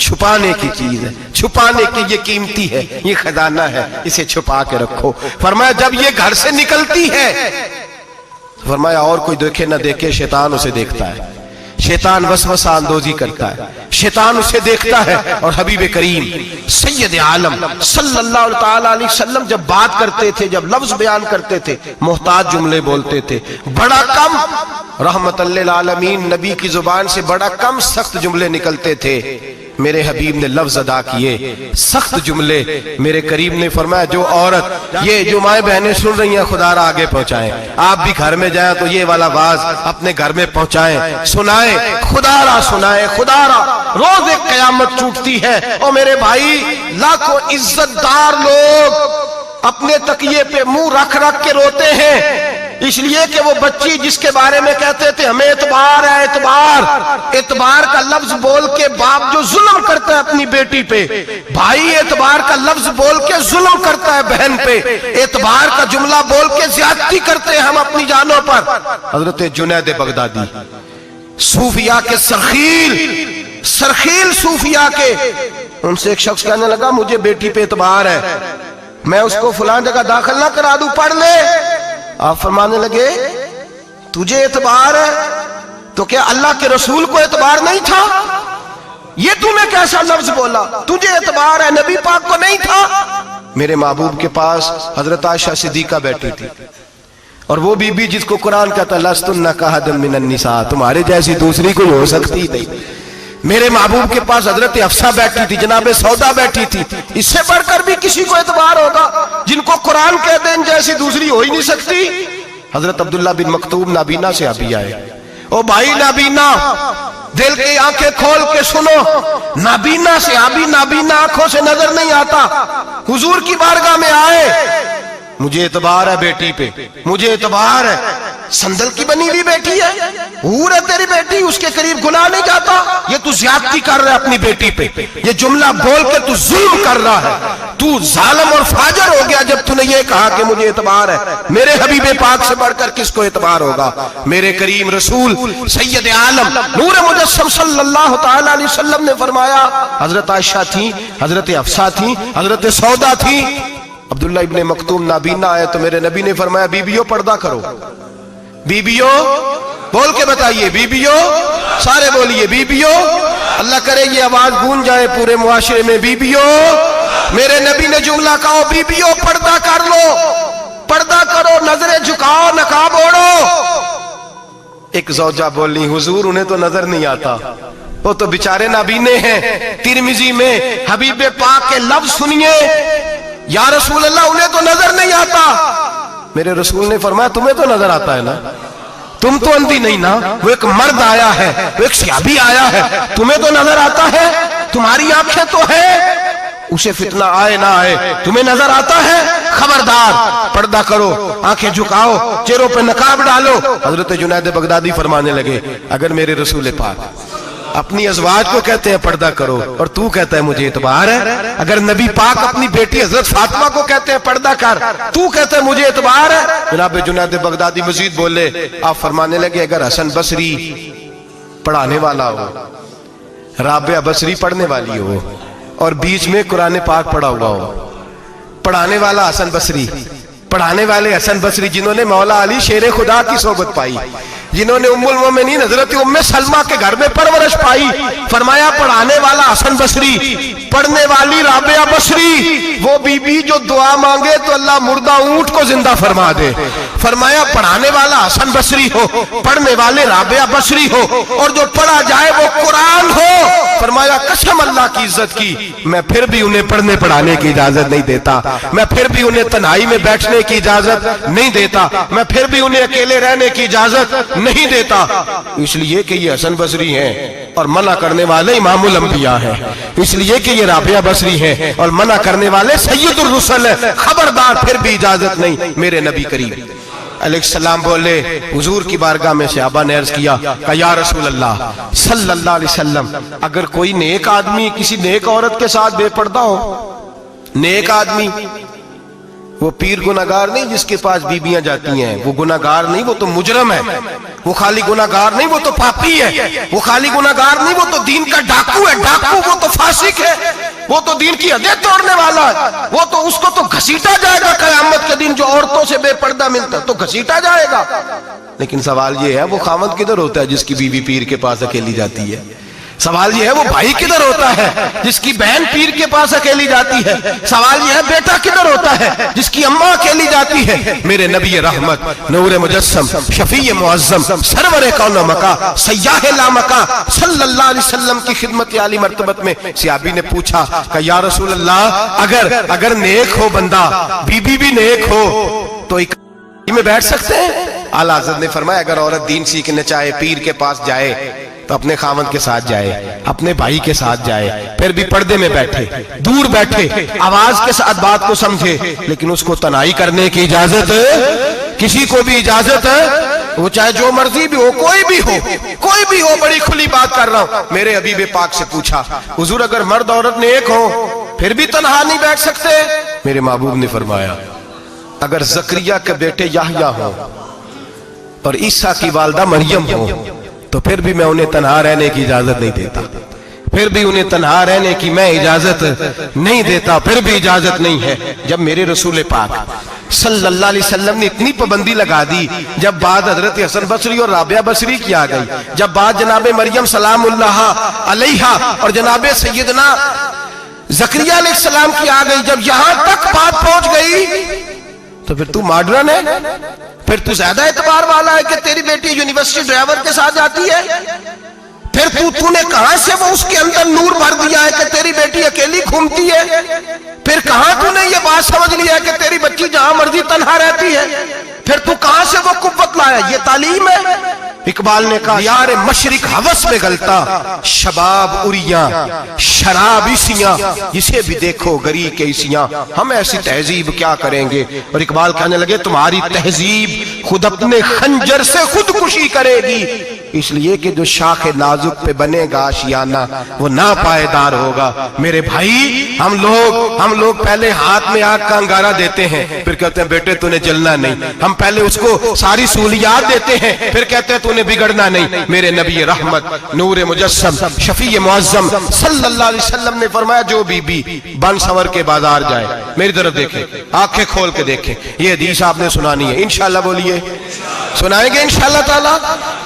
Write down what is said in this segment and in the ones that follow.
چھپانے کی چیز ہے, چھپانے کی یہ قیمتی ہے, یہ خزانہ ہے, اسے چھپا کے رکھو. فرمایا جب یہ گھر سے نکلتی ہے, فرمایا اور کوئی دیکھے نہ دیکھے, شیطان اسے دیکھتا ہے, شیطان وسوسہ اندوزی کرتا ہے, شیطان اسے دیکھتا ہے. اور حبیب کریم سید عالم صلی اللہ تعالی علیہ وسلم جب بات کرتے تھے, جب لفظ بیان کرتے تھے, محتاج جملے بولتے تھے, بڑا کم, رحمت للعالمین نبی کی زبان سے بڑا کم سخت جملے نکلتے تھے. میرے حبیب نے لفظ ادا کیے سخت جملے. میرے کریم نے فرمایا جو عورت, یہ جو مائیں بہنیں سن رہی ہیں, خدا را آگے پہنچائیں. آپ بھی گھر میں جائیں تو یہ والا واز اپنے گھر میں پہنچائیں, سنائیں, خدا را سنائیں, خدا را. روز ایک قیامت ٹوٹتی ہے. اور میرے بھائی لاکھوں عزت دار لوگ اپنے تکیے پہ منہ رکھ رکھ کے روتے ہیں, اس لیے کہ وہ بچی جس کے بارے میں کہتے تھے ہمیں اعتبار ہے, اعتبار, اعتبار کا لفظ بول کے باپ جو ظلم کرتا ہے اپنی بیٹی پہ, بھائی اعتبار کا لفظ بول کے ظلم کرتا ہے بہن پہ, اعتبار کا جملہ بول کے زیادتی کرتے ہیں ہم اپنی جانوں پر. حضرت جنید بغدادی صوفیاء کے سرخیل صوفیاء کے, ان سے ایک شخص کہنے لگا مجھے بیٹی پہ اعتبار ہے, میں اس کو فلان جگہ داخل نہ کرا دوں, پڑھ لے. آپ فرمانے لگے تجھے اعتبار ہے تو کیا اللہ کے رسول کو اعتبار نہیں تھا؟ یہ تو نے کیسا لفظ بولا, تجھے اعتبار ہے, نبی پاک کو نہیں تھا؟ میرے محبوب کے پاس حضرت عائشہ صدیقہ بیٹھی تھی, اور وہ بی بی جس کو قرآن کہتا لستن کاحد من النساء, تمہارے جیسی دوسری کوئی ہو سکتی نہیں. میرے محبوب کے پاس حضرت حفصہ بیٹھی تھی, جناب سودا بیٹھی تھی. اس سے بڑھ کر بھی کسی کو اعتبار ہوگا جن کو قرآن کہتے ہیں ان جیسی دوسری ہو ہی نہیں سکتی. حضرت عبداللہ بن مکتوم نابینا سے ابھی آئے. او بھائی نابینا, دل کی آنکھیں کھول کے سنو, نابینا سے ابھی نابینا آنکھوں سے نظر نہیں آتا. حضور کی بارگاہ میں آئے, مجھے اعتبار ہے بیٹی پہ, مجھے اعتبار ہے. سندل کی بنی ہوئی بیٹی ہے, حور ہے تیری بیٹی, اس کے قریب گناہ نہیں جاتا. یہ تو زیادتی کر رہا ہے اپنی بیٹی پہ, یہ جملہ بول کے تو ظلم کر رہا ہے, تو ظالم اور فاجر ہو گیا جب تو نے یہ کہا کہ مجھے اعتبار ہے. میرے حبیب پاک سے بڑھ کر کس کو اعتبار ہوگا؟ میرے کریم رسول سید عالم نور مجسم صلی اللہ تعالی علیہ وسلم نے فرمایا, حضرت عائشہ تھی, حضرت حفصہ تھی, حضرت سودا تھی. عبداللہ ابن مکتوم نابینا آئے تو میرے نبی نے فرمایا بیبیوں پردہ کرو. بیبیوں بول کے بتائیے, بیبیوں, سارے بولیے بیبیوں. اللہ کرے یہ آواز گونج جائے پورے معاشرے میں, بیبیوں. میرے نبی نے جملہ کہا بیبیوں پردہ کر لو, پردہ کرو, نظریں جھکاؤ, نقاب اوڑھو. ایک زوجہ بولی حضور انہیں تو نظر نہیں آتا, وہ تو بیچارے نابینے ہیں. ترمذی میں حبیب پاک کے لفظ سنیے, یا رسول اللہ انہیں تو نظر نہیں آتا. میرے رسول نے فرمایا تمہیں تو نظر آتا ہے نا, تم تو اندھی نہیں نا. وہ ایک مرد آیا ہے, وہ ایک صحابی آیا ہے, تمہیں تو نظر آتا ہے, تمہاری آنکھیں تو ہیں, اسے فتنہ آئے نہ آئے تمہیں نظر آتا ہے. خبردار, پردہ کرو, آنکھیں جھکاؤ, چہروں پہ نقاب ڈالو. حضرت جنید بغدادی فرمانے لگے اگر میرے رسول پاک اپنی ازواج کو کہتے ہیں پردہ کرو اور تو کہتا ہے مجھے اعتبار ہے, اگر نبی پاک اپنی بیٹی حضرت فاطمہ کو کہتے ہیں پردہ کر, تو کہتا ہے مجھے اعتبار ہے. جناب جنید بغدادی مزید بولے, آپ فرمانے لگے اگر حسن بصری پڑھانے والا ہو, رابعہ بصری پڑھنے والی ہو, اور بیچ میں قرآن پاک پڑھا ہوا ہو, پڑھانے والا حسن بصری, پڑھانے والے حسن بصری جنہوں نے مولا علی شیر خدا کی صحبت پائی, جنہوں نے ام المومنین حضرت ام سلمہ کے گھر میں پرورش پائی. فرمایا پڑھانے والا حسن بصری, پڑھنے والی رابعہ بصری, وہ بی بی جو دعا مانگے تو اللہ مردہ اونٹ کو زندہ فرما دے. فرمایا پڑھانے والا حسن بصری ہو, پڑھنے والے رابعہ بصری ہو, اور جو پڑھا جائے وہ قرآن ہو. فرمایا قسم اللہ کی عزت کی, میں پھر بھی انہیں پڑھنے پڑھانے کی اجازت نہیں دیتا, میں پھر بھی انہیں تنہائی میں بیٹھنے کی اجازت نہیں دیتا, میں پھر بھی انہیں اکیلے رہنے کی اجازت نہیں دیتا. اس لیے کہ یہ حسن بصری ہیں اور منع کرنے والے امام الانبیاء ہیں, اس لیے کہ یہ رابعہ بصری ہیں اور منع کرنے والے سید الرسل ہیں. خبردار, پھر بھی اجازت نہیں. میرے نبی کریم علیہ السلام بولے, حضور کی بارگاہ میں صحابہ نے عرض کیا کہ یا رسول اللہ صلی اللہ علیہ وسلم, اگر کوئی نیک آدمی کسی نیک عورت کے ساتھ بے پردہ ہو, نیک آدمی, وہ پیر گناہگار نہیں جس کے پاس بیویاں جاتی ہیں، وہ گناہگار نہیں، وہ تو مجرم ہے. وہ خالی گناہگار نہیں، وہ تو پاپی ہے. وہ خالی گناہگار نہیں، وہ تو دین کا ڈاکو ہے. ڈاکو وہ تو فاسق ہے، وہ تو دین کی حدیں توڑنے والا ہے. وہ تو اس کو تو گھسیٹا جائے گا قیامت کے دن. جو عورتوں سے بے پردہ ملتا تو گھسیٹا جائے گا. لیکن سوال یہ ہے وہ خاوند کدھر ہوتا ہے جس کی بیوی پیر کے پاس اکیلی جاتی ہے؟ سوال یہ ہے وہ بھائی کدھر ہوتا ہے جس کی بہن پیر کے پاس اکیلی جاتی ہے؟ سوال یہ ہے بیٹا کدھر ہوتا ہے جس کی اماں اکیلی جاتی ہے؟ میرے نبی رحمت، نور مجسم، شفیع معظم، سرور کون مکا، سیاح لامکا صلی اللہ علیہ وسلم کی خدمت عالی مرتبت میں صحابی نے پوچھا کہ یا رسول اللہ اگر نیک ہو بندہ، بی بی بھی نیک ہو تو ایک میں بیٹھ سکتے ہیں؟ اعلیٰ حضرت نے فرمایا اگر عورت دین سیکھنے چاہے پیر کے پاس جائے تو اپنے خاوند کے ساتھ جائے، اپنے بھائی کے ساتھ جائے، پھر بھی پردے میں بیٹھے، دور بیٹھے، آواز کے ساتھ بات کو سمجھے، لیکن اس کو تنہائی کرنے کی اجازت کسی کو بھی اجازت ہے، وہ چاہے جو مرضی بھی ہو، کوئی بھی ہو. بڑی کھلی بات کر رہا ہوں. میرے حبیب پاک سے پوچھا حضور اگر مرد عورت نیک ہو پھر بھی تنہا نہیں بیٹھ سکتے؟ میرے محبوب نے فرمایا اگر زکریا کے بیٹے یحییٰ ہوں اور عیسیٰ کی والدہ مریم ہو تو پھر بھی میں انہیں تنہا رہنے کی اجازت نہیں دیتا. پھر بھی انہیں تنہا رہنے کی میں اجازت نہیں دیتا، پھر بھی اجازت نہیں ہے. جب میرے رسول پاک صلی اللہ علیہ وسلم نے اتنی پابندی لگا دی، جب بات حضرت حسن بصری اور رابعہ بصری کی آ گئی، جب بات جناب مریم سلام اللہ علیہا اور جناب سیدنا زکریا علیہ السلام کی آ گئی، جب یہاں تک بات پہنچ گئی تو پھر تو ماڈرن ہے، پھر تو زیادہ اعتبار والا ہے کہ تیری بیٹی یونیورسٹی ڈرائیور کے ساتھ جاتی ہے. پھر تو نے کہاں سے وہ اس کے اندر نور بھر دیا ہے کہ تیری بیٹی اکیلی گھومتی ہے؟ پھر کہاں تو نے یہ بات سمجھ لیا ہے کہ تیری بچی جہاں مرضی تنہا رہتی ہے؟ پھر تو کہاں سے وہ قوت لایا؟ یہ تعلیم ہے. اقبال نے کہا یار مشرق ہوس میں غلطا، شباب اریاں شراب عیسیاں، جسے بھی دیکھو گری کے عیسیاں، ہم ایسی تہذیب کیا کریں گے. اور اقبال کہنے لگے تمہاری تہذیب خود اپنے خنجر سے خودکشی کرے گی، اس لیے کہ جو شاخ نازک پہ بنے گا آشیانہ وہ ناپائیدار ہوگا. میرے بھائی ہم لوگ پہلے ہاتھ میں آگ کا انگارہ دیتے ہیں، پھر کہتے ہیں بیٹے تو نے جلنا نہیں. ہم پہلے اس کو ساری سہولیات دیتے ہیں، پھر کہتے ہیں تو نے بگڑنا نہیں. میرے نبی رحمت، نور مجسم، شفیع معظم صلی اللہ علیہ وسلم نے فرمایا جو بی بی بن سور کے بازار جائے، میری طرف دیکھیں، آنکھیں کھول کے دیکھیں. یہ حدیث آپ نے سنانی ہے انشاءاللہ. بولیے سنائیں گے انشاءاللہ تعالی؟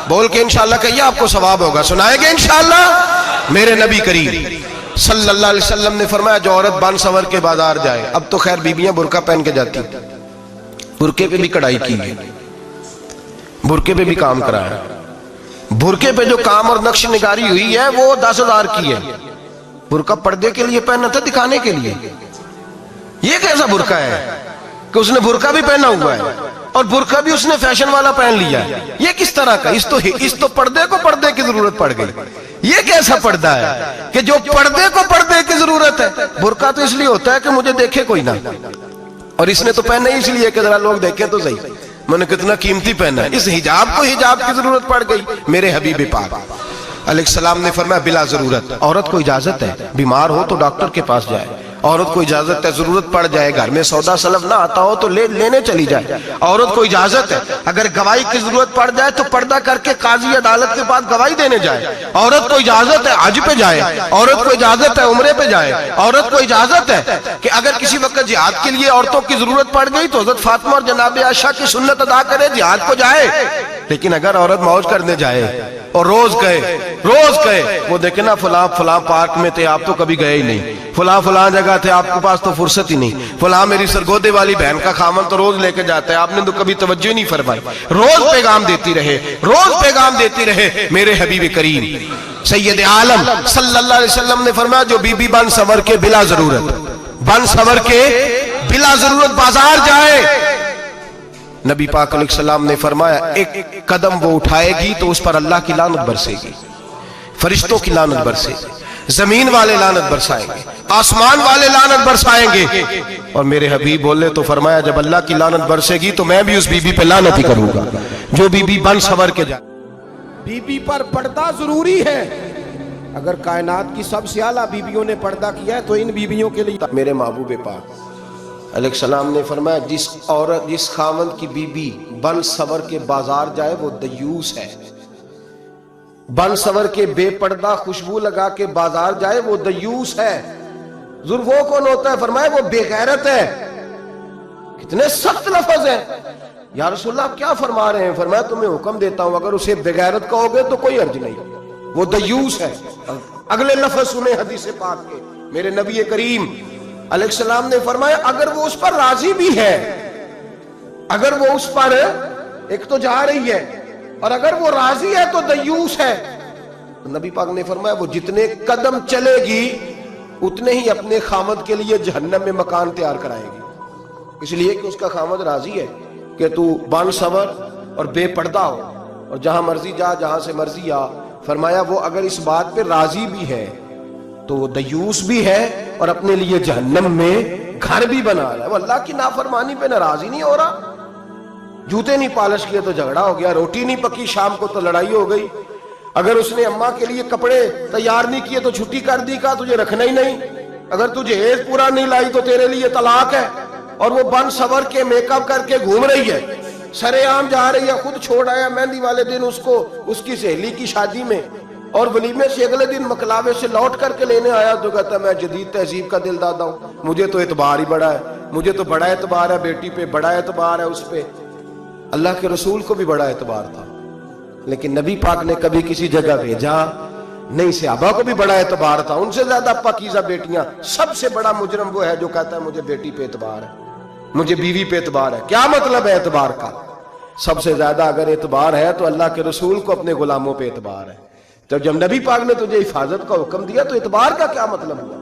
بول کے انشاءاللہ کہیے آپ کو ثواب ہوگا. سنائیں گے انشاءاللہ؟ میرے نبی کریم صلی اللہ علیہ وسلم نے فرمایا جو عورت بن سور کے بازار جائے، اب تو خیر بیویاں برقع پہن کے جاتی، برقعے پہ بھی کڑھائی کی ہے، برقعے پہ بھی کام کرا ہے. برقعے پہ جو کام اور نقش نگاری ہوئی ہے وہ 10,000 کی ہے. برقع پردے کے لیے پہنا تھا، دکھانے کے لیے. یہ کیسا برقع ہے کہ اس نے برقع بھی پہنا ہوا ہے اور برقع بھی اس نے فیشن والا پہن لیا ہے؟ یہ کس طرح کا؟ اس تو پردے کو پردے کی ضرورت پڑ گئی. یہ کیسا پردہ ہے کہ جو پردے کو پردے کی ضرورت ہے؟ برقع تو اس لیے ہوتا ہے کہ مجھے دیکھے کوئی نہ، اور اس نے تو پہنا ہی اس لیے کہ ذرا لوگ دیکھیں تو صحیح میں نے کتنا قیمتی پہنا ہے. اس حجاب کو حجاب کی ضرورت پڑ گئی. میرے حبیب پاک علیہ السلام نے فرمایا بلا ضرورت. عورت کو اجازت ہے بیمار ہو تو ڈاکٹر کے پاس جائے، عورت کو اجازت ہے ضرورت پڑ جائے گھر میں سودا سلف نہ آتا ہو تو لینے چلی جائے. عورت کو اجازت ہے اگر گواہی کی ضرورت پڑ جائے تو پردہ کر کے قاضی عدالت کے پاس گواہی دینے جائے. عورت کو اجازت ہے حج پہ جائے، عورت کو اجازت ہے عمرے پہ جائے. عورت کو اجازت ہے کہ اگر کسی وقت جہاد کے لیے عورتوں کی ضرورت پڑ گئی تو حضرت فاطمہ اور جناب عائشہ کی سنت ادا کرے، جہاد کو جائے. لیکن اگر عورت موج کرنے جائے اور روز کہے وہ دیکھیں نا فلاں پارک میں تھے آپ تو کبھی گئے ہی نہیں، فلاں جگہ تھے آپ کے پاس تو فرصت ہی نہیں، فلاں میری سرگودے والی بہن کا خامن تو روز لے کے جاتا ہے آپ نے تو کبھی توجہ نہیں فرمائی. روز پیغام دیتی رہے. میرے حبیب کریم سید عالم صلی اللہ علیہ وسلم نے فرمایا جو بی بی بن سور کے بلا ضرورت بازار جائے، نبی پاک علیہ السلام نے فرمایا ایک قدم وہ اٹھائے گی تو اس پر اللہ کی لعنت برسے گی، فرشتوں کی لعنت برسے گی، زمین والے لعنت برسائیں گے، آسمان والے لعنت برسائیں گے. اور میرے حبیب بولے تو فرمایا جب اللہ کی لعنت برسے گی تو میں بھی اس بی بی پہ لعنت ہی کروں گا جو بی بی بن سور کے جائے. بی بی پر پردہ ضروری ہے. اگر کائنات کی سب سے اعلیٰ بیویوں نے پردہ کیا ہے تو ان بیویوں کے لیے میرے محبوب پاک علیہ السلام نے فرمایا جس عورت جس خاوند کی بیوی بن سور کے بازار جائے وہ دیوس ہے، بن سور کے بے پردہ خوشبو لگا کے بازار جائے وہ دیوس ہے۔ ضرور وہ کون ہوتا ہے؟ فرمایا وہ بے غیرت ہے۔ کتنے سخت لفظ ہیں۔ یا رسول اللہ آپ کیا فرما رہے ہیں؟ فرمایا تمہیں حکم دیتا ہوں اگر اسے بے غیرت کہو گے تو کوئی حرج نہیں، وہ دیوس ہے۔ اگلے لفظ سنیں حدیث پاک کے، میرے نبی کریم علیہ السلام نے فرمایا اگر وہ اس پر راضی بھی ہے، اگر وہ اس پر ایک تو جا رہی ہے اور اگر وہ راضی ہے تو دیوس ہے۔ نبی پاک نے فرمایا وہ جتنے قدم چلے گی اتنے ہی اپنے خامد کے لیے جہنم میں مکان تیار کرائے گی، اس لیے کہ اس کا خامد راضی ہے کہ تو بان سور اور بے پردہ ہو اور جہاں مرضی جا جہاں سے مرضی آ۔ فرمایا وہ اگر اس بات پہ راضی بھی ہے تو وہ دیوس بھی ہے اور اپنے لیے جہنم میں گھر بھی بنا رہا ہے۔ وہ اللہ کی نافرمانی پہ ناراض ہی نہیں ہو رہا، جوتے نہیں پالش کیے تو جھگڑا ہو گیا، روٹی نہیں پکی شام کو تو لڑائی ہو گئی، اگر اس نے اماں کے لیے کپڑے تیار نہیں کیے تو چھٹی کر دی، کہا تجھے رکھنا ہی نہیں، اگر تجھے جہیز پورا نہیں لائی تو تیرے لیے طلاق ہے، اور وہ بن سور کے میک اپ کر کے گھوم رہی ہے، سرے عام جا رہی ہے، خود چھوڑ آیا مہندی والے دن اس کو اس کی سہیلی کی شادی میں، اور ولیمے سے اگلے دن مکلاوے سے لوٹ کر کے لینے آیا تو کہتا میں جدید تہذیب کا دل دادا ہوں، مجھے تو اعتبار ہی بڑا ہے، مجھے تو بڑا اعتبار ہے، بیٹی پہ بڑا اعتبار ہے، اس پہ اللہ کے رسول کو بھی بڑا اعتبار تھا، لیکن نبی پاک نے کبھی کسی جگہ بھیجا نہیں، صحابہ کو بھی بڑا اعتبار تھا، ان سے زیادہ پاکیزہ بیٹیاں، سب سے بڑا مجرم وہ ہے جو کہتا ہے مجھے بیٹی پہ اعتبار ہے، مجھے بیوی پہ اعتبار ہے۔ کیا مطلب ہے اعتبار کا؟ سب سے زیادہ اگر اعتبار ہے تو اللہ کے رسول کو اپنے غلاموں پہ اعتبار ہے۔ تو جب نبی پاک نے تجھے حفاظت کا حکم دیا تو اعتبار کا کیا مطلب ہوا؟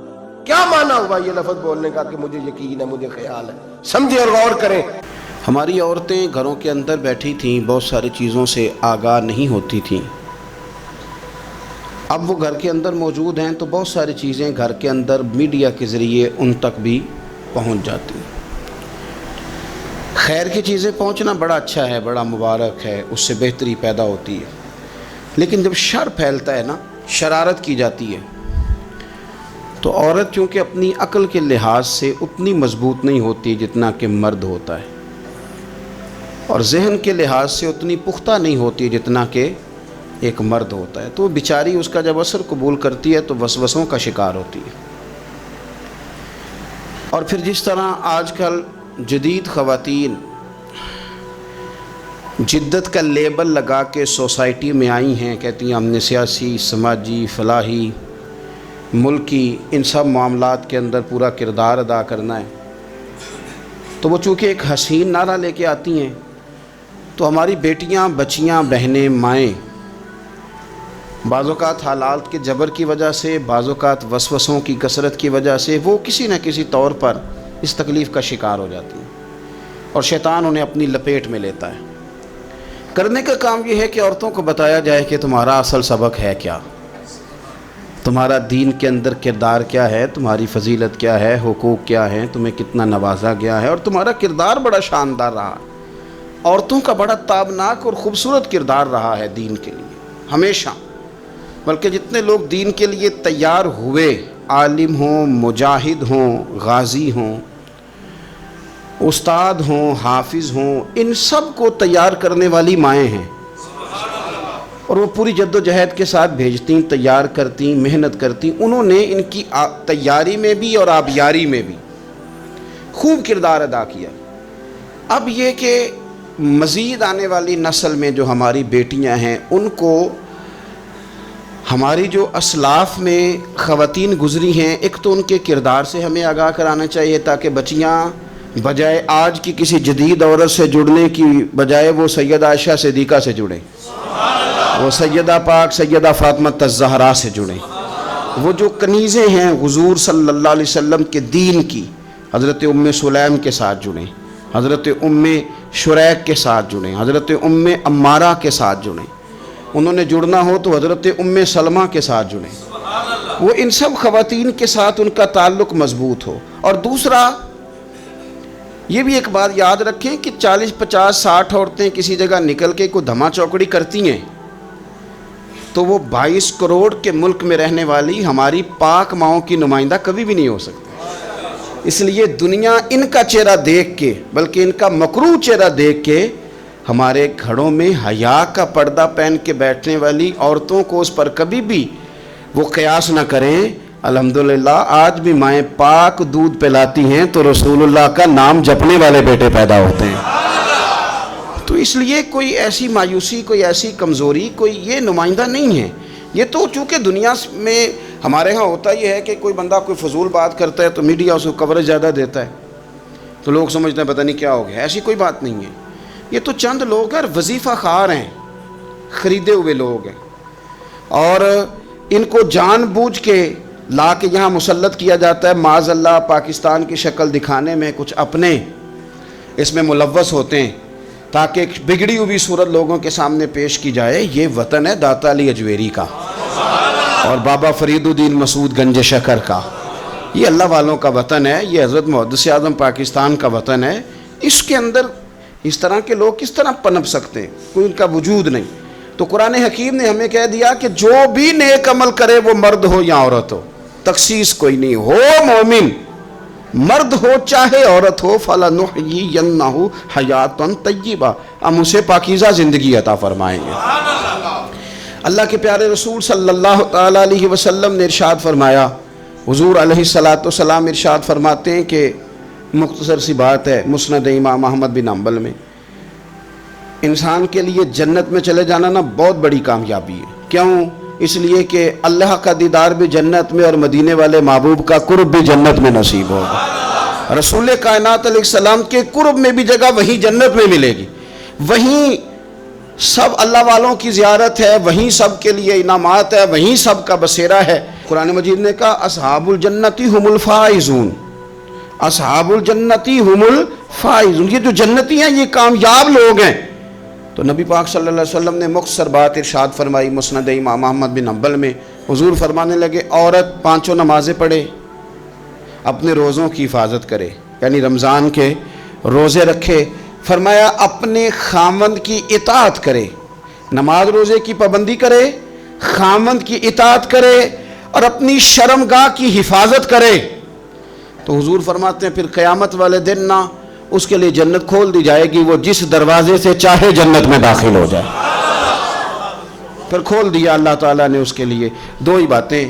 کیا معنی ہوا یہ لفظ بولنے کا کہ مجھے یقین ہے، مجھے خیال ہے؟ سمجھیں اور غور کریں۔ ہماری عورتیں گھروں کے اندر بیٹھی تھیں، بہت ساری چیزوں سے آگاہ نہیں ہوتی تھیں، اب وہ گھر کے اندر موجود ہیں تو بہت ساری چیزیں گھر کے اندر میڈیا کے ذریعے ان تک بھی پہنچ جاتی ہیں۔ خیر کی چیزیں پہنچنا بڑا اچھا ہے، بڑا مبارک ہے، اس سے بہتری پیدا ہوتی ہے، لیکن جب شر پھیلتا ہے نا، شرارت کی جاتی ہے، تو عورت چونکہ اپنی عقل کے لحاظ سے اتنی مضبوط نہیں ہوتی جتنا کہ مرد ہوتا ہے، اور ذہن کے لحاظ سے اتنی پختہ نہیں ہوتی جتنا کہ ایک مرد ہوتا ہے، تو بیچاری اس کا جب اثر قبول کرتی ہے تو وسوسوں کا شکار ہوتی ہے۔ اور پھر جس طرح آج کل جدید خواتین جدت کا لیبل لگا کے سوسائٹی میں آئی ہیں، کہتی ہیں ہم نے سیاسی، سماجی، فلاحی، ملکی ان سب معاملات کے اندر پورا کردار ادا کرنا ہے، تو وہ چونکہ ایک حسین نعرہ لے کے آتی ہیں، تو ہماری بیٹیاں، بچیاں، بہنیں، مائیں بعض اوقات حالات کے جبر کی وجہ سے، بعض اوقات وسوسوں کی کثرت کی وجہ سے وہ کسی نہ کسی طور پر اس تکلیف کا شکار ہو جاتی ہیں، اور شیطان انہیں اپنی لپیٹ میں لیتا ہے۔ کرنے کا کام یہ ہے کہ عورتوں کو بتایا جائے کہ تمہارا اصل سبق ہے کیا، تمہارا دین کے اندر کردار کیا ہے، تمہاری فضیلت کیا ہے، حقوق کیا ہیں، تمہیں کتنا نوازا گیا ہے، اور تمہارا کردار بڑا شاندار رہا ہے، عورتوں کا بڑا تابناک اور خوبصورت کردار رہا ہے دین کے لیے ہمیشہ۔ بلکہ جتنے لوگ دین کے لیے تیار ہوئے، عالم ہوں، مجاہد ہوں، غازی ہوں، استاد ہوں، حافظ ہوں، ان سب کو تیار کرنے والی مائیں ہیں، اور وہ پوری جد و جہد کے ساتھ بھیجتیں، تیار کرتیں، محنت کرتیں، انہوں نے ان کی تیاری میں بھی اور آبیاری میں بھی خوب کردار ادا کیا۔ اب یہ کہ مزید آنے والی نسل میں جو ہماری بیٹیاں ہیں، ان کو ہماری جو اسلاف میں خواتین گزری ہیں، ایک تو ان کے کردار سے ہمیں آگاہ کرانا چاہیے، تاکہ بچیاں بجائے آج کی کسی جدید عورت سے جڑنے کی بجائے وہ سیدہ عائشہ صدیقہ سے جڑیں، وہ سیدہ پاک سیدہ فاطمہ الزہرا سے جڑیں، وہ جو کنیزیں ہیں حضور صلی اللہ علیہ وسلم کے دین کی، حضرت ام سلیم کے ساتھ جڑیں، حضرت ام شریک کے ساتھ جڑیں، حضرت ام عمارہ کے ساتھ جڑیں، انہوں نے جڑنا ہو تو حضرت ام سلمہ کے ساتھ جڑیں، وہ ان سب خواتین کے ساتھ ان کا تعلق مضبوط ہو۔ اور دوسرا یہ بھی ایک بات یاد رکھیں کہ 40، 50، 60 عورتیں کسی جگہ نکل کے کوئی دھما چوکڑی کرتی ہیں تو وہ 22 کروڑ کے ملک میں رہنے والی ہماری پاک ماؤں کی نمائندہ کبھی بھی نہیں ہو سکتی۔ اس لیے دنیا ان کا چہرہ دیکھ کے، بلکہ ان کا مکروہ چہرہ دیکھ کے ہمارے گھروں میں حیا کا پردہ پہن کے بیٹھنے والی عورتوں کو اس پر کبھی بھی وہ قیاس نہ کریں۔ الحمدللہ آج بھی مائیں پاک دودھ پلاتی ہیں تو رسول اللہ کا نام جپنے والے بیٹے پیدا ہوتے ہیں۔ تو اس لیے کوئی ایسی مایوسی، کوئی ایسی کمزوری، کوئی یہ نمائندہ نہیں ہے۔ یہ تو چونکہ دنیا میں ہمارے ہاں ہوتا یہ ہے کہ کوئی بندہ کوئی فضول بات کرتا ہے تو میڈیا اس کو کوریج زیادہ دیتا ہے، تو لوگ سمجھتے ہیں پتہ نہیں کیا ہو گیا۔ ایسی کوئی بات نہیں ہے۔ یہ تو چند لوگ ہیں، وظیفہ خوار ہیں، خریدے ہوئے لوگ ہیں، اور ان کو جان بوجھ کے لا کے یہاں مسلط کیا جاتا ہے۔ معاذ اللہ پاکستان کی شکل دکھانے میں کچھ اپنے اس میں ملوث ہوتے ہیں تاکہ ایک بگڑی ہوئی صورت لوگوں کے سامنے پیش کی جائے۔ یہ وطن ہے داتا علی اجویری کا اور بابا فرید الدین مسعود گنج شکر کا، یہ اللہ والوں کا وطن ہے، یہ حضرت محدث اعظم پاکستان کا وطن ہے۔ اس کے اندر اس طرح کے لوگ کس طرح پنپ سکتے ہیں؟ کوئی ان کا وجود نہیں۔ تو قرآن حکیم نے ہمیں کہہ دیا کہ جو بھی نیک عمل کرے وہ مرد ہو یا عورت ہو، تخصیص کوئی نہیں، ہو مومن، مرد ہو چاہے عورت ہو، فَلَنُحْيِيَنَّهُ حَيَاةً طَيِّبَةً، ہم اسے پاکیزہ زندگی عطا فرمائیں گے۔ اللہ کے پیارے رسول صلی اللہ تعالیٰ علیہ وسلم نے ارشاد فرمایا، حضور علیہ السلام ارشاد فرماتے ہیں کہ مختصر سی بات ہے، مسند امام احمد بن حنبل میں، انسان کے لیے جنت میں چلے جانا نا بہت بڑی کامیابی ہے۔ کیوں؟ اس لیے کہ اللہ کا دیدار بھی جنت میں اور مدینے والے محبوب کا قرب بھی جنت میں نصیب ہوگا۔ رسول کائنات علیہ السلام کے قرب میں بھی جگہ وہیں جنت میں ملے گی، وہیں سب اللہ والوں کی زیارت ہے، وہیں سب کے لیے انعامات ہے، وہیں سب کا بسیرا ہے۔ قرآن مجید نے کہا اصحاب الجنتی ہم الفائزون، اصحاب الجنتی ہم الفائزون، یہ جو جنتی ہیں یہ کامیاب لوگ ہیں۔ تو نبی پاک صلی اللہ علیہ وسلم نے مختصر بات ارشاد فرمائی مسند امام احمد بن حنبل میں، حضور فرمانے لگے عورت 5 نمازیں پڑھے، اپنے روزوں کی حفاظت کرے، یعنی رمضان کے روزے رکھے، فرمایا اپنے خامند کی اطاعت کرے، نماز روزے کی پابندی کرے، خامند کی اطاعت کرے اور اپنی شرمگاہ کی حفاظت کرے، تو حضور فرماتے ہیں پھر قیامت والے دن نہ اس کے لیے جنت کھول دی جائے گی، وہ جس دروازے سے چاہے جنت میں داخل ہو جائے۔ پھر کھول دیا اللہ تعالیٰ نے اس کے لیے۔ 2 ہی باتیں،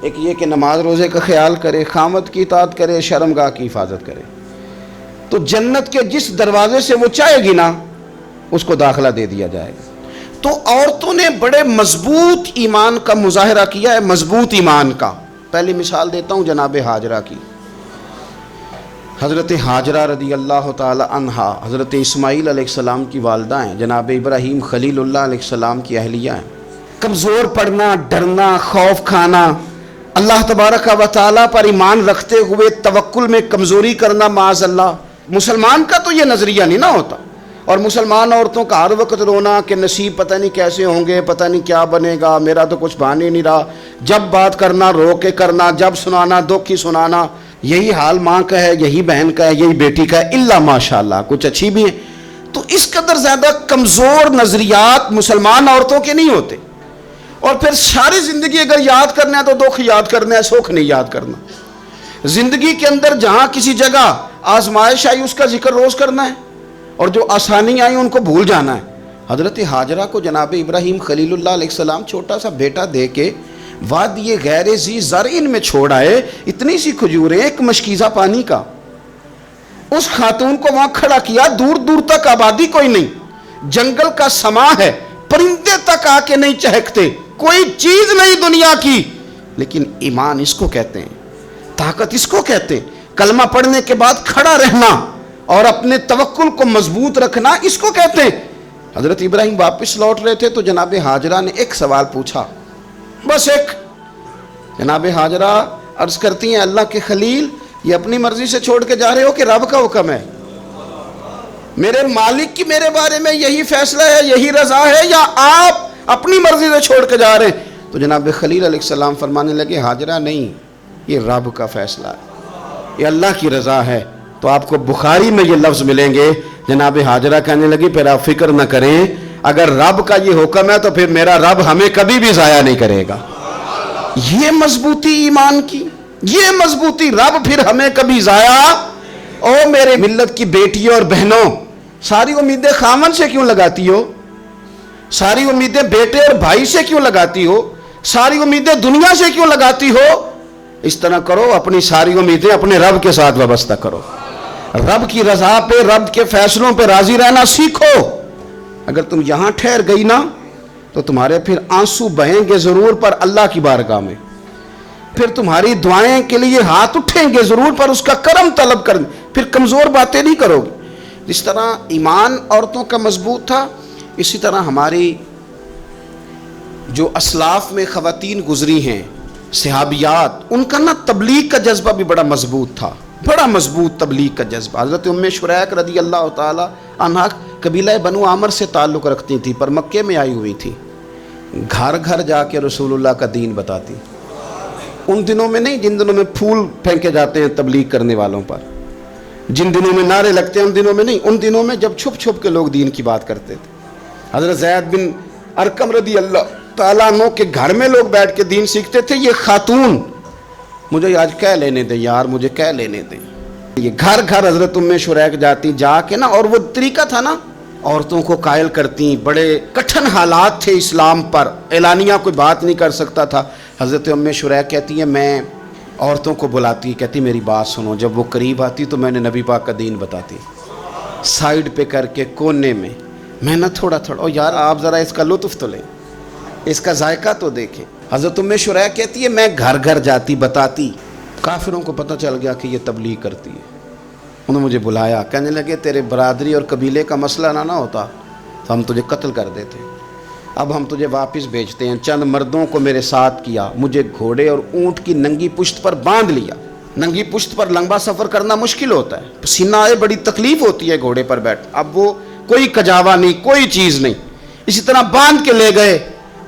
ایک یہ کہ نماز روزے کا خیال کرے، خامد کی اطاعت کرے، شرمگاہ کی حفاظت کرے، تو جنت کے جس دروازے سے وہ چاہے گی نا اس کو داخلہ دے دیا جائے گا۔ تو عورتوں نے بڑے مضبوط ایمان کا مظاہرہ کیا ہے، مضبوط ایمان کا۔ پہلی مثال دیتا ہوں جناب ہاجرہ کی۔ حضرت ہاجرہ رضی اللہ تعالی عنہا حضرت اسماعیل علیہ السلام کی والدہ ہیں، جناب ابراہیم خلیل اللہ علیہ السلام کی اہلیہ ہیں۔ کمزور پڑنا، ڈرنا، خوف کھانا، اللہ تبارک و تعالیٰ پر ایمان رکھتے ہوئے توکل میں کمزوری کرنا، معاذ اللہ، مسلمان کا تو یہ نظریہ نہیں نہ ہوتا۔ اور مسلمان عورتوں کا ہر وقت رونا کہ نصیب پتہ نہیں کیسے ہوں گے، پتہ نہیں کیا بنے گا، میرا تو کچھ بان ہی نہیں رہا، جب بات کرنا رو کے کرنا، جب سنانا دکھ ہی سنانا۔ یہی حال ماں کا ہے، یہی بہن کا ہے، یہی بیٹی کا ہے، الا ماشاءاللہ کچھ اچھی بھی ہیں۔ تو اس قدر زیادہ کمزور نظریات مسلمان عورتوں کے نہیں ہوتے۔ اور پھر ساری زندگی اگر یاد کرنا ہے تو دکھ یاد کرنا ہے، سکھ نہیں یاد کرنا۔ زندگی کے اندر جہاں کسی جگہ آزمائش آئی اس کا ذکر روز کرنا ہے، اور جو آسانی آئی ان کو بھول جانا ہے۔ حضرت ہاجرہ کو جناب ابراہیم خلیل اللہ علیہ السلام چھوٹا سا بیٹا دے کے وادی غیر ذی زرعین میں چھوڑ آئے، اتنی سی کھجوریں، ایک مشکیزہ پانی کا۔ اس خاتون کو وہاں کھڑا کیا، دور دور تک آبادی کوئی نہیں، جنگل کا سما ہے، پرندے تک آ کے نہیں چہکتے، کوئی چیز نہیں دنیا کی، لیکن ایمان اس کو کہتے ہیں، طاقت اس کو کہتے ہیں، کلمہ پڑھنے کے بعد کھڑا رہنا اور اپنے توکل کو مضبوط رکھنا اس کو کہتے ہیں۔ حضرت ابراہیم واپس لوٹ رہے تھے تو جناب ہاجرہ نے ایک سوال پوچھا، بس ایک۔ جناب ہاجرہ عرض کرتی ہیں اللہ کے خلیل، یہ اپنی مرضی سے چھوڑ کے جا رہے ہو کہ رب کا حکم ہے؟ میرے مالک کی میرے بارے میں یہی فیصلہ ہے، یہی رضا ہے، یا آپ اپنی مرضی سے چھوڑ کے جا رہے ہیں؟ تو جناب خلیل علیہ السلام فرمانے لگے ہاجرہ نہیں، یہ رب کا فیصلہ ہے، یہ اللہ کی رضا ہے۔ تو آپ کو بخاری میں یہ لفظ ملیں گے، جناب ہاجرہ کہنے لگی پھر آپ فکر نہ کریں، اگر رب کا یہ حکم ہے تو پھر میرا رب ہمیں کبھی بھی ضائع نہیں کرے گا۔ یہ مضبوطی ایمان کی، یہ مضبوطی رب پھر ہمیں کبھی ضائع، او میرے ملت کی بیٹیوں اور بہنوں، ساری امیدیں خامن سے کیوں لگاتی ہو؟ ساری امیدیں بیٹے اور بھائی سے کیوں لگاتی ہو؟ ساری امیدیں دنیا سے کیوں لگاتی ہو؟ اس طرح کرو، اپنی ساری امیدیں اپنے رب کے ساتھ وابستہ کرو، رب کی رضا پہ، رب کے فیصلوں پہ راضی رہنا سیکھو۔ اگر تم یہاں ٹھہر گئی نا تو تمہارے پھر آنسو بہیں گے ضرور پر اللہ کی بارگاہ میں، پھر تمہاری دعائیں کے لیے ہاتھ اٹھیں گے ضرور پر اس کا کرم طلب کریں، پھر کمزور باتیں نہیں کرو گی۔ جس طرح ایمان عورتوں کا مضبوط تھا، اسی طرح ہماری جو اسلاف میں خواتین گزری ہیں صحابیات، ان کا نا تبلیغ کا جذبہ بھی بڑا مضبوط تھا، بڑا مضبوط تبلیغ کا جذبہ۔ حضرت ام شریک رضی اللہ تعالی عنہا قبیلہ بنو عامر سے تعلق رکھتی تھی پر مکے میں آئی ہوئی تھی، گھر گھر جا کے رسول اللہ کا دین بتاتی۔ ان دنوں میں نہیں جن دنوں میں پھول پھینکے جاتے ہیں تبلیغ کرنے والوں پر، جن دنوں میں نعرے لگتے ہیں ان دنوں میں نہیں، ان دنوں میں جب چھپ چھپ کے لوگ دین کی بات کرتے تھے۔ حضرت زید بن ارقم رضی اللہ تعالیٰ عنہ کے گھر میں لوگ بیٹھ کے دین سیکھتے تھے۔ یہ خاتون، مجھے آج کہہ لینے دیں یار، مجھے کہہ لینے دیں، یہ گھر گھر حضرت ام شریک جاتی جا کے نا، اور وہ طریقہ تھا نا، عورتوں کو قائل کرتی، بڑے کٹھن حالات تھے اسلام پر، اعلانیہ کوئی بات نہیں کر سکتا تھا۔ حضرت ام شریک کہتی ہے میں عورتوں کو بلاتی، کہتی میری بات سنو، جب وہ قریب آتی تو میں نے نبی پاک کا دین بتاتی، سائیڈ پہ کر کے کونے میں نہ تھوڑا تھوڑا، او یار آپ ذرا اس کا لطف تو لیں، اس کا ذائقہ تو دیکھیں۔ حضرت ام شریک کہتی ہے میں گھر گھر جاتی بتاتی، کافروں کو پتہ چل گیا کہ یہ تبلیغ کرتی ہے، انہوں نے مجھے بلایا، کہنے لگے تیرے برادری اور قبیلے کا مسئلہ نہ ہوتا تو ہم تجھے قتل کر دیتے، اب ہم تجھے واپس بھیجتے ہیں۔ چند مردوں کو میرے ساتھ کیا، مجھے گھوڑے اور اونٹ کی ننگی پشت پر باندھ لیا۔ ننگی پشت پر لمبا سفر کرنا مشکل ہوتا ہے، پسینہ آئے، بڑی تکلیف ہوتی ہے گھوڑے پر بیٹھ، اب وہ کوئی کجاوا نہیں، کوئی چیز نہیں، اسی طرح باندھ کے لے گئے۔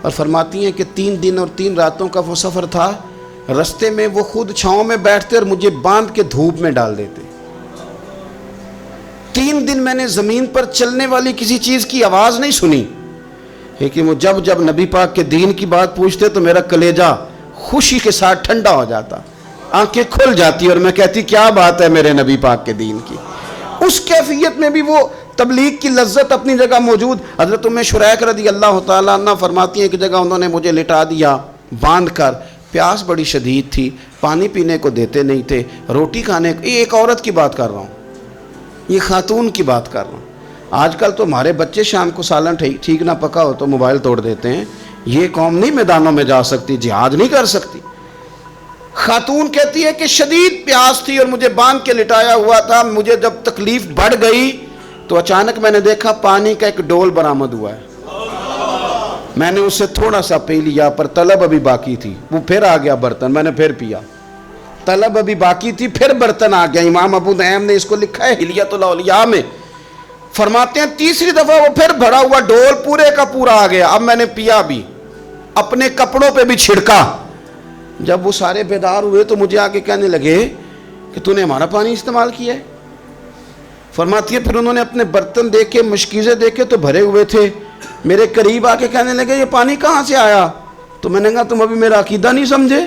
اور فرماتی ہیں کہ 3 دن اور 3 راتوں کا وہ سفر تھا، رستے میں وہ خود چھاؤں میں بیٹھتے اور مجھے باندھ کے دھوپ میں ڈال دیتے۔ 3 دن میں نے زمین پر چلنے والی کسی چیز کی آواز نہیں سنی، لیکن وہ جب نبی پاک کے دین کی بات پوچھتے تو میرا کلیجہ خوشی کے ساتھ ٹھنڈا ہو جاتا، آنکھیں کھل جاتی اور میں کہتی کیا بات ہے میرے نبی پاک کے دین کی۔ اس کیفیت میں بھی وہ تبلیغ کی لذت اپنی جگہ موجود۔ حضرت ام شریک رضی اللہ تعالیٰ عنہ فرماتی ہیں کہ جگہ انہوں نے مجھے لٹا دیا باندھ کر، پیاس بڑی شدید تھی، پانی پینے کو دیتے نہیں تھے، روٹی کھانے کو، یہ ایک عورت کی بات کر رہا ہوں، یہ خاتون کی بات کر رہا ہوں۔ آج کل تو ہمارے بچے شام کو سالن ٹھیک نہ پکا ہو تو موبائل توڑ دیتے ہیں، یہ قوم نہیں میدانوں میں جا سکتی، جہاد نہیں کر سکتی۔ خاتون کہتی ہے کہ شدید پیاس تھی اور مجھے باندھ کے لٹایا ہوا تھا، مجھے جب تکلیف بڑھ گئی تو اچانک میں نے دیکھا پانی کا ایک ڈول برآمد ہوا ہے، میں نے اس سے تھوڑا سا پی لیا پر طلب ابھی باقی تھی، وہ پھر آ گیا برتن، میں نے پھر پیا، طلب ابھی باقی تھی، پھر برتن آ گیا۔ امام ابو نعیم نے اس کو لکھا ہے حلیۃ الاولیاء میں، فرماتے ہیں تیسری دفعہ وہ پھر بھرا ہوا ڈول پورے کا پورا آ گیا، اب میں نے پیا بھی، اپنے کپڑوں پہ بھی چھڑکا۔ جب وہ سارے بیدار ہوئے تو مجھے آگے کہنے لگے کہ تو نے ہمارا پانی استعمال کیا ہے۔ فرماتی ہے پھر انہوں نے اپنے برتن دیکھے، مشکیزیں دیکھے تو بھرے ہوئے تھے، میرے قریب آ کے کہنے لگے یہ پانی کہاں سے آیا؟ تو میں نے کہا تم ابھی میرا عقیدہ نہیں سمجھے،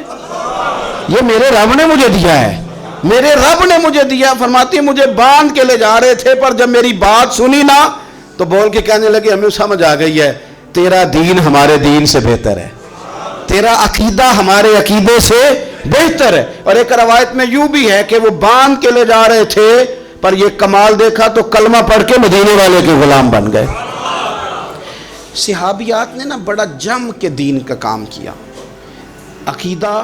یہ میرے رب نے مجھے دیا ہے، میرے رب نے مجھے دیا۔ فرماتی ہے مجھے باندھ کے لے جا رہے تھے پر جب میری بات سنی نا تو بول کے کہنے لگے ہمیں سمجھ آ گئی ہے تیرا دین ہمارے دین سے بہتر ہے، تیرا عقیدہ ہمارے عقیدے سے بہتر ہے۔ اور ایک روایت میں یوں بھی ہے کہ وہ باندھ کے لے جا رہے تھے پر یہ کمال دیکھا تو کلمہ پڑھ کے مدینے والے کے غلام بن گئے۔ صحابیات نے نا بڑا جم کے دین کا کام کیا، عقیدہ،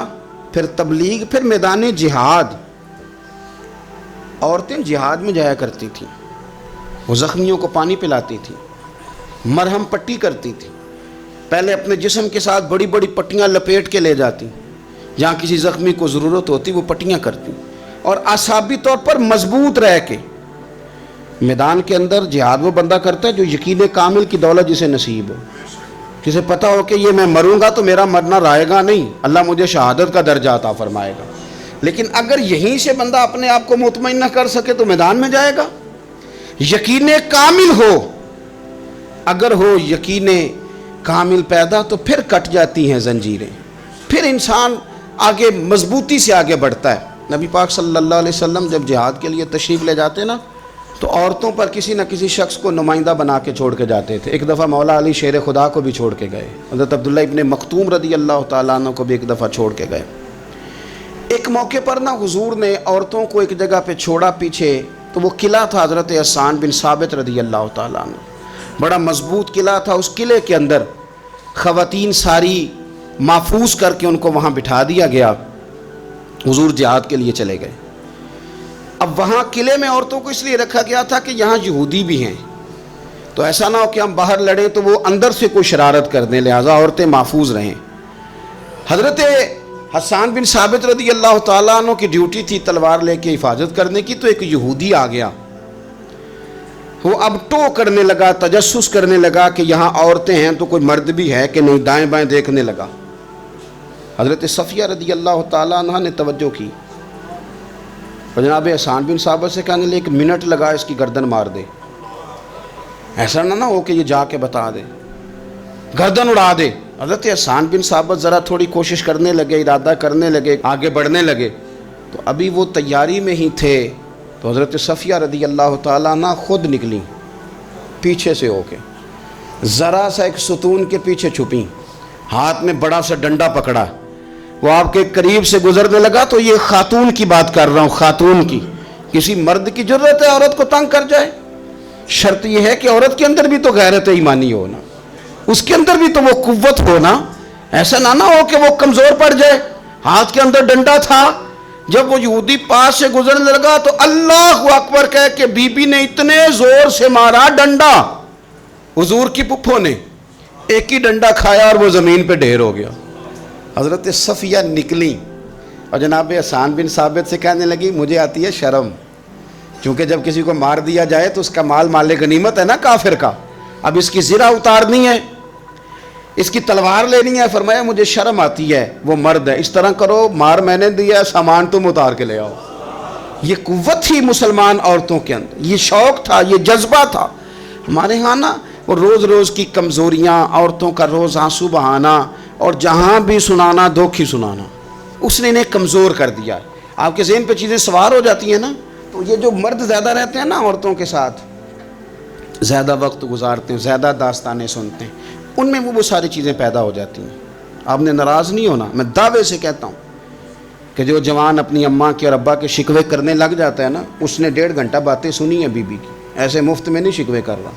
پھر تبلیغ، پھر میدان جہاد۔ عورتیں جہاد میں جایا کرتی تھیں، وہ زخمیوں کو پانی پلاتی تھیں، مرہم پٹی کرتی تھیں، پہلے اپنے جسم کے ساتھ بڑی بڑی پٹیاں لپیٹ کے لے جاتی، جہاں کسی زخمی کو ضرورت ہوتی وہ پٹیاں کرتی، اور اعصابی طور پر مضبوط رہ کے میدان کے اندر جہاد وہ بندہ کرتا ہے جو یقین کامل کی دولت جسے نصیب ہو، جسے پتہ ہو کہ یہ میں مروں گا تو میرا مرنا رائے گا نہیں، اللہ مجھے شہادت کا درجہ عطا فرمائے گا۔ لیکن اگر یہیں سے بندہ اپنے آپ کو مطمئن نہ کر سکے تو میدان میں جائے گا۔ یقین کامل ہو، اگر ہو یقین کامل پیدا تو پھر کٹ جاتی ہیں زنجیریں، پھر انسان آگے مضبوطی سے آگے بڑھتا ہے۔ نبی پاک صلی اللہ علیہ وسلم جب جہاد کے لیے تشریف لے جاتے نا تو عورتوں پر کسی نہ کسی شخص کو نمائندہ بنا کے چھوڑ کے جاتے تھے۔ ایک دفعہ مولا علی شیر خدا کو بھی چھوڑ کے گئے، حضرت عبداللہ ابن مختوم رضی اللہ تعالیٰ عنہ کو بھی ایک دفعہ چھوڑ کے گئے۔ ایک موقع پر نا حضور نے عورتوں کو ایک جگہ پہ چھوڑا پیچھے، تو وہ قلعہ تھا حضرت حسان بن ثابت رضی اللہ تعالیٰ عنہ، بڑا مضبوط قلعہ تھا۔ اس قلعے کے اندر خواتین ساری محفوظ کر کے ان کو وہاں بٹھا دیا گیا۔ حضور جہاد کے لیے چلے گئے۔ اب وہاں قلعے میں عورتوں کو اس لیے رکھا گیا تھا کہ یہاں یہودی بھی ہیں، تو ایسا نہ ہو کہ ہم باہر لڑیں تو وہ اندر سے کوئی شرارت کر دیں، لہٰذا عورتیں محفوظ رہیں۔ حضرت حسان بن ثابت رضی اللہ تعالیٰ عنہ کی ڈیوٹی تھی تلوار لے کے حفاظت کرنے کی، تو ایک یہودی آ گیا، وہ اب ٹو کرنے لگا، تجسس کرنے لگا کہ یہاں عورتیں ہیں تو کوئی مرد بھی ہے کہ نہیں، دائیں بائیں دیکھنے لگا۔ حضرت صفیہ رضی اللہ تعالیٰ عنہ نے توجہ کی اور جناب حسان بن ثابت سے کہنے لے 1 منٹ لگا اس کی گردن مار دے، ایسا نہ ہو کہ یہ جا کے بتا دے، گردن اڑا دے۔ حضرت حسان بن ثابت ذرا تھوڑی کوشش کرنے لگے، ارادہ کرنے لگے، آگے بڑھنے لگے، تو ابھی وہ تیاری میں ہی تھے تو حضرت صفیہ رضی اللہ تعالیٰ عنہ خود نکلی پیچھے سے ہو کے، ذرا سا ایک ستون کے پیچھے چھپیں، ہاتھ میں بڑا سا ڈنڈا پکڑا، وہ آپ کے قریب سے گزرنے لگا۔ تو یہ خاتون کی بات کر رہا ہوں، خاتون کی، کسی مرد کی ضرورت ہے عورت کو تنگ کر جائے؟ شرط یہ ہے کہ عورت کے اندر بھی تو غیرت ایمانی ہونا، اس کے اندر بھی تو وہ قوت ہونا، ایسا نہ ہو کہ وہ کمزور پڑ جائے۔ ہاتھ کے اندر ڈنڈا تھا، جب وہ یہودی پاس سے گزرنے لگا تو اللہ اکبر کہہ کے بی بی نے اتنے زور سے مارا ڈنڈا، حضور کی پھپھو نے ایک ہی ڈنڈا کھایا اور وہ زمین پہ ڈھیر ہو گیا۔ حضرت صفیہ نکلی اور جناب حسان بن ثابت سے کہنے لگی مجھے آتی ہے شرم، کیونکہ جب کسی کو مار دیا جائے تو اس کا مال مال غنیمت ہے نا کافر کا، اب اس کی زرہ اتارنی ہے، اس کی تلوار لینی ہے۔ فرمایا مجھے شرم آتی ہے، وہ مرد ہے، اس طرح کرو مار میں نے دیا، سامان تم اتار کے لے آؤ۔ یہ قوت تھی مسلمان عورتوں کے اندر، یہ شوق تھا، یہ جذبہ تھا۔ ہمارے ہاں نا وہ روز روز کی کمزوریاں، عورتوں کا روز آنسو بہانا اور جہاں بھی سنانا دھوکھی سنانا، اس نے انہیں کمزور کر دیا۔ آپ کے ذہن پہ چیزیں سوار ہو جاتی ہیں نا، تو یہ جو مرد زیادہ رہتے ہیں نا عورتوں کے ساتھ، زیادہ وقت گزارتے ہیں، زیادہ داستانیں سنتے ہیں، ان میں وہ ساری چیزیں پیدا ہو جاتی ہیں۔ آپ نے ناراض نہیں ہونا، میں دعوے سے کہتا ہوں کہ جو جوان اپنی اماں کے اور ابا کے شکوے کرنے لگ جاتا ہے نا، اس نے 1.5 گھنٹہ باتیں سنی ہیں بی بی کی، ایسے مفت میں نہیں شکوے کر رہا،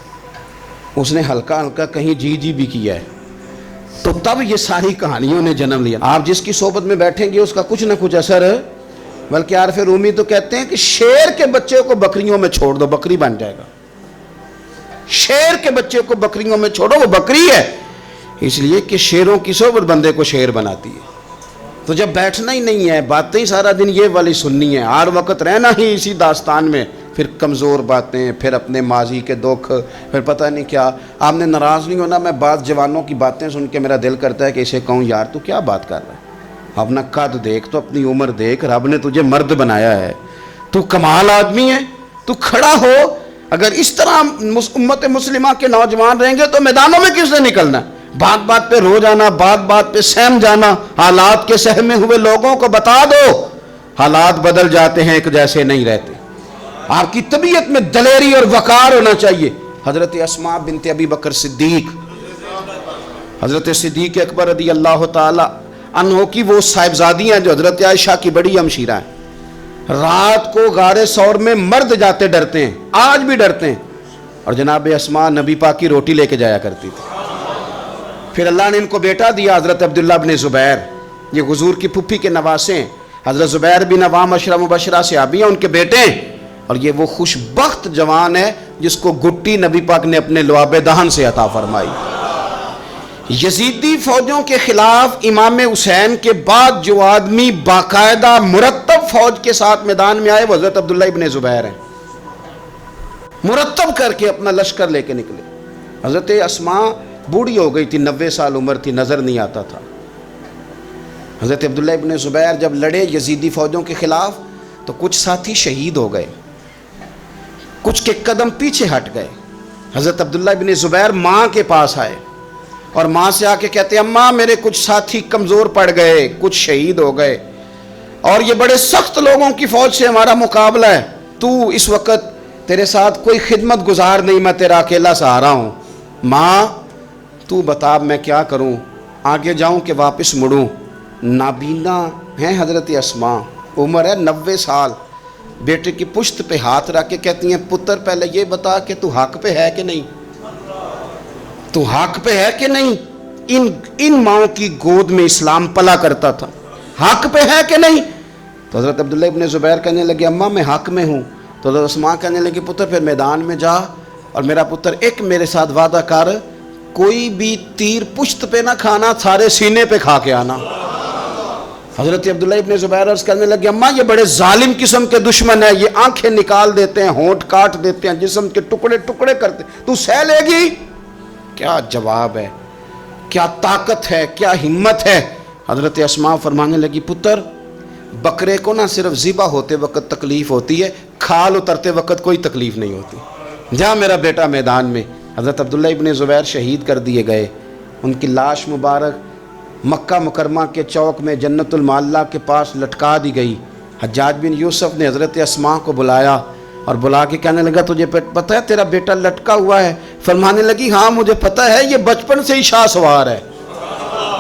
اس نے ہلکا ہلکا کہیں جی بھی کیا ہے، تو تب یہ ساری کہانیوں نے جنم لیا۔ آپ جس کی صحبت میں بیٹھیں گے اس کا کچھ نہ کچھ اثر ہے، بلکہ عارف رومی تو کہتے ہیں کہ شیر کے بچے کو بکریوں میں چھوڑ دو، بکری بن جائے گا۔ شیر کے بچے کو بکریوں میں چھوڑو، وہ بکری ہے، اس لیے کہ شیروں کی صحبت بندے کو شیر بناتی ہے۔ تو جب بیٹھنا ہی نہیں ہے، باتیں ہی سارا دن یہ والی سننی ہے، ہر وقت رہنا ہی اسی داستان میں، پھر کمزور باتیں، پھر اپنے ماضی کے دکھ، پھر پتہ نہیں کیا۔ آپ نے ناراض نہیں ہونا، میں بعض جوانوں کی باتیں سن کے میرا دل کرتا ہے کہ اسے کہوں یار تو کیا بات کر رہا ہے، اپنا قد دیکھ، تو اپنی عمر دیکھ، رب نے تجھے مرد بنایا ہے، تو کمال آدمی ہے، تو کھڑا ہو۔ اگر اس طرح امت مسلمہ کے نوجوان رہیں گے تو میدانوں میں کس نے نکلنا ہے؟ بات بات پہ رو جانا، بات بات پہ سہم جانا، حالات کے سہمے ہوئے لوگوں کو بتا دو حالات بدل جاتے ہیں، ایک جیسے نہیں رہتے۔ آپ کی طبیعت میں دلیری اور وقار ہونا چاہیے۔ حضرت اسماء بنت ابی بکر صدیق، حضرت صدیق اکبر رضی اللہ تعالی عنہ کی وہ صاحبزادیاں جو حضرت عائشہ کی بڑی ہمشیرہ ہیں، رات کو غار ثور میں مرد جاتے ڈرتے ہیں، آج بھی ڈرتے ہیں، اور جناب اسماء نبی پاک کی روٹی لے کے جایا کرتی تھی۔ پھر اللہ نے ان کو بیٹا دیا، حضرت عبداللہ بن زبیر، یہ حضور کی پھپھی کے نواسے ہیں، حضرت زبیر بن عوام عشرہ مبشرہ صحابی ہیں، ان کے بیٹے ہیں، اور یہ وہ خوش بخت جوان ہے جس کو گٹی نبی پاک نے اپنے لعاب دہن سے عطا فرمائی۔ یزیدی فوجوں کے خلاف امام حسین کے بعد جو آدمی باقاعدہ مرتب فوج کے ساتھ میدان میں آئے وہ حضرت عبداللہ ابن زبیر ہیں، مرتب کر کے اپنا لشکر لے کے نکلے۔ حضرت اسماء بوڑھی ہو گئی تھی، 90 سال عمر تھی، نظر نہیں آتا تھا۔ حضرت عبداللہ ابن زبیر جب لڑے یزیدی فوجوں کے خلاف تو کچھ ساتھی شہید ہو گئے، کچھ کے قدم پیچھے ہٹ گئے۔ حضرت عبداللہ ابن زبیر ماں کے پاس آئے اور ماں سے آ کے کہتے ہیں اماں میرے کچھ ساتھی کمزور پڑ گئے، کچھ شہید ہو گئے، اور یہ بڑے سخت لوگوں کی فوج سے ہمارا مقابلہ ہے، تو اس وقت تیرے ساتھ کوئی خدمت گزار نہیں، میں تیرا اکیلا سہارا ہوں، ماں تو بتا میں کیا کروں، آگے جاؤں کہ واپس مڑوں؟ نابینا ہیں حضرت اسماء، عمر ہے 90 سال، بیٹے کی پشت پہ ہاتھ رکھ کے کہتی ہیں پتر پہلے یہ بتا کہ تو حق پہ ہے کہ نہیں، تو حق پہ ہے کہ نہیں؟ ان ماؤں کی گود میں اسلام پلا کرتا تھا، حق پہ ہے کہ نہیں؟ تو حضرت عبداللہ ابن زبیر کہنے لگے اماں میں حق میں ہوں۔ تو حضرت اسماء کہنے لگے پتر پھر میدان میں جا، اور میرا پتر ایک میرے ساتھ وعدہ کر، کوئی بھی تیر پشت پہ نہ کھانا، سارے سینے پہ کھا کے آنا۔ حضرت عبداللہ ابن زبیر عرض کرنے لگے اماں یہ بڑے ظالم قسم کے دشمن ہیں، یہ آنکھیں نکال دیتے ہیں، ہونٹ کاٹ دیتے ہیں، جسم کے ٹکڑے ٹکڑے کرتے، تو سہ لے گی؟ کیا جواب ہے، کیا طاقت ہے، کیا ہمت ہے۔ حضرت اسماء فرمانے لگی پتر بکرے کو نہ صرف ذبح ہوتے وقت تکلیف ہوتی ہے، کھال اترتے وقت کوئی تکلیف نہیں ہوتی، جا میرا بیٹا میدان میں۔ حضرت عبداللہ ابن زبیر شہید کر دیے گئے، ان کی لاش مبارک مکہ مکرمہ کے چوک میں جنت المعلیٰ کے پاس لٹکا دی گئی۔ حجاج بن یوسف نے حضرت اسماء کو بلایا اور بلا کے کہنے لگا تجھے پتہ ہے تیرا بیٹا لٹکا ہوا ہے؟ فرمانے لگی ہاں مجھے پتہ ہے، یہ بچپن سے ہی شاہ سوار ہے،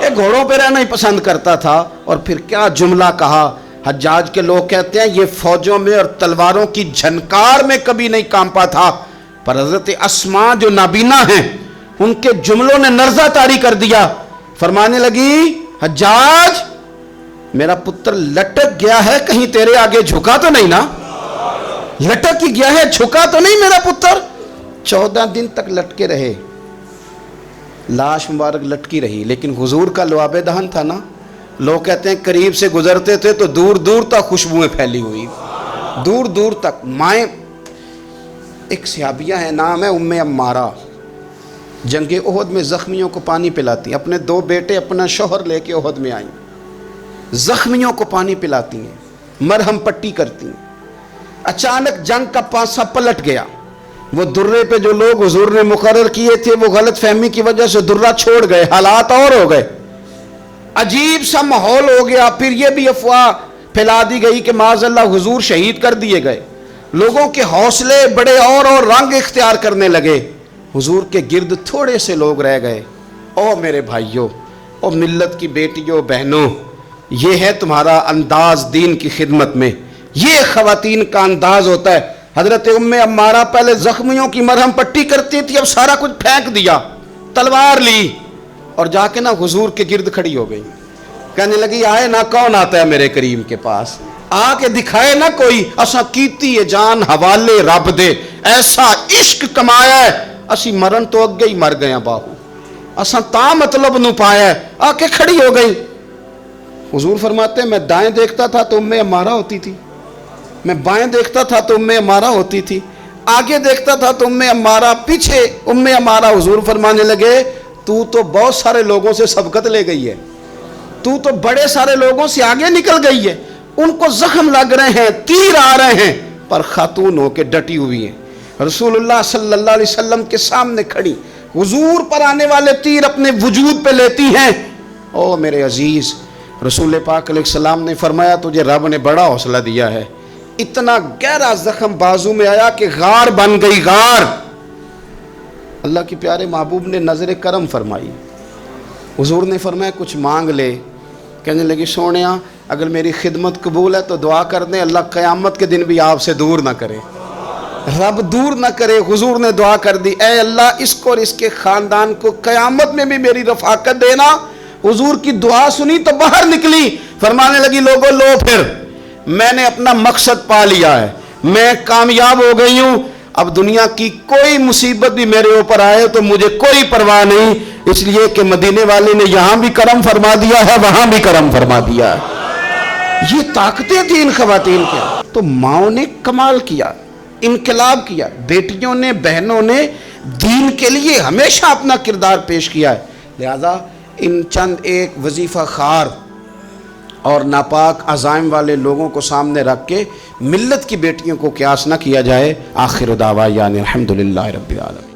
یہ گھوڑوں پہ رہنا ہی پسند کرتا تھا۔ اور پھر کیا جملہ کہا، حجاج کے لوگ کہتے ہیں یہ فوجوں میں اور تلواروں کی جھنکار میں کبھی نہیں کانپا تھا، پر حضرت اسماء جو نابینا ہیں ان کے جملوں نے نرزہ طاری کر دیا۔ فرمانے لگی حجاج میرا پتر لٹک گیا ہے، کہیں تیرے آگے جھکا تو نہیں نا؟ لٹک ہی گیا ہے، جھکا تو نہیں میرا پتر؟ 14 دن تک لٹکے رہے، لاش مبارک لٹکی رہی، لیکن حضور کا لعاب دہن تھا نا، لوگ کہتے ہیں قریب سے گزرتے تھے تو دور دور تک خوشبوئیں پھیلی ہوئی، دور دور تک۔ مائیں ایک صحابیہ ہے، نام ہے ام عمارہ، جنگ احد میں زخمیوں کو پانی پلاتی، اپنے 2 بیٹے اپنا شوہر لے کے احد میں آئیں، زخمیوں کو پانی پلاتی ہیں، مرہم پٹی کرتی ہیں۔ اچانک جنگ کا پانسا پلٹ گیا، وہ درے پہ جو لوگ حضور نے مقرر کیے تھے وہ غلط فہمی کی وجہ سے درہ چھوڑ گئے، حالات اور ہو گئے، عجیب سا ماحول ہو گیا۔ پھر یہ بھی افواہ پھیلا دی گئی کہ معاذ اللہ حضور شہید کر دیے گئے، لوگوں کے حوصلے بڑے اور رنگ اختیار کرنے لگے، حضور کے گرد تھوڑے سے لوگ رہ گئے۔ او میرے بھائیوں، او ملت کی بیٹیوں بہنوں، یہ ہے تمہارا انداز دین کی خدمت میں، یہ خواتین کا انداز ہوتا ہے۔ حضرت ام عمارہ پہلے زخمیوں کی مرہم پٹی کرتی تھی، اب سارا کچھ پھینک دیا، تلوار لی اور جا کے نا حضور کے گرد کھڑی ہو گئی، کہنے لگی آئے نا کون آتا ہے میرے کریم کے پاس، آ کے دکھائے نا کوئی، اسا کیتی ہے جان حوالے رب دے، ایسا عشق کمایا ہے اسی مرن تو اگے ہی مر گیا باہو، اسا تا مطلب نو پایا ہے، آ کے کھڑی ہو گئی۔ حضور فرماتے ہیں میں دائیں دیکھتا تھا تو ام عمارہ ہوتی تھی، میں بائیں دیکھتا تھا تو ام عمارہ ہوتی تھی، آگے دیکھتا تھا تو ام عمارہ، پیچھے ام عمارہ۔ حضور فرمانے لگے تو بہت سارے لوگوں سے سبقت لے گئی ہے، تو بڑے سارے لوگوں سے آگے نکل گئی ہے، ان کو زخم لگ رہے ہیں، تیر آ رہے ہیں، پر خاتون ہو کے ڈٹی ہوئی ہیں، رسول اللہ صلی اللہ علیہ وسلم کے سامنے کھڑی، حضور پر آنے والے تیر اپنے وجود پہ لیتی ہیں۔ او میرے عزیز، رسول پاک علیہ السلام نے فرمایا تجھے رب نے بڑا حوصلہ دیا ہے، اتنا گہرا زخم بازو میں آیا کہ غار بن گئی، غار۔ اللہ کے پیارے محبوب نے نظر کرم فرمائی، حضور نے فرمایا کچھ مانگ لے، کہنے لگی سونیا اگر میری خدمت قبول ہے تو دعا کر دیں اللہ قیامت کے دن بھی آپ سے دور نہ کرے، رب دور نہ کرے۔ حضور نے دعا کر دی، اے اللہ اس کو اور اس کے خاندان کو قیامت میں بھی میری رفاقت دینا۔ حضور کی دعا سنی تو باہر نکلی، فرمانے لگی لوگوں لو پھر میں نے اپنا مقصد پا لیا ہے، میں کامیاب ہو گئی ہوں، اب دنیا کی کوئی مصیبت بھی میرے اوپر آئے تو مجھے کوئی پرواہ نہیں، اس لیے کہ مدینے والے نے یہاں بھی کرم فرما دیا ہے وہاں بھی کرم فرما دیا ہے۔ یہ طاقتیں تھیں ان خواتین کے، تو ماؤں نے کمال کیا، انقلاب کیا، بیٹیوں نے بہنوں نے دین کے لیے ہمیشہ اپنا کردار پیش کیا ہے۔ لہذا ان چند ایک وظیفہ خار اور ناپاک عزائم والے لوگوں کو سامنے رکھ کے ملت کی بیٹیوں کو قیاس نہ کیا جائے۔ آخر دعوانا الحمدللہ رب العالمین۔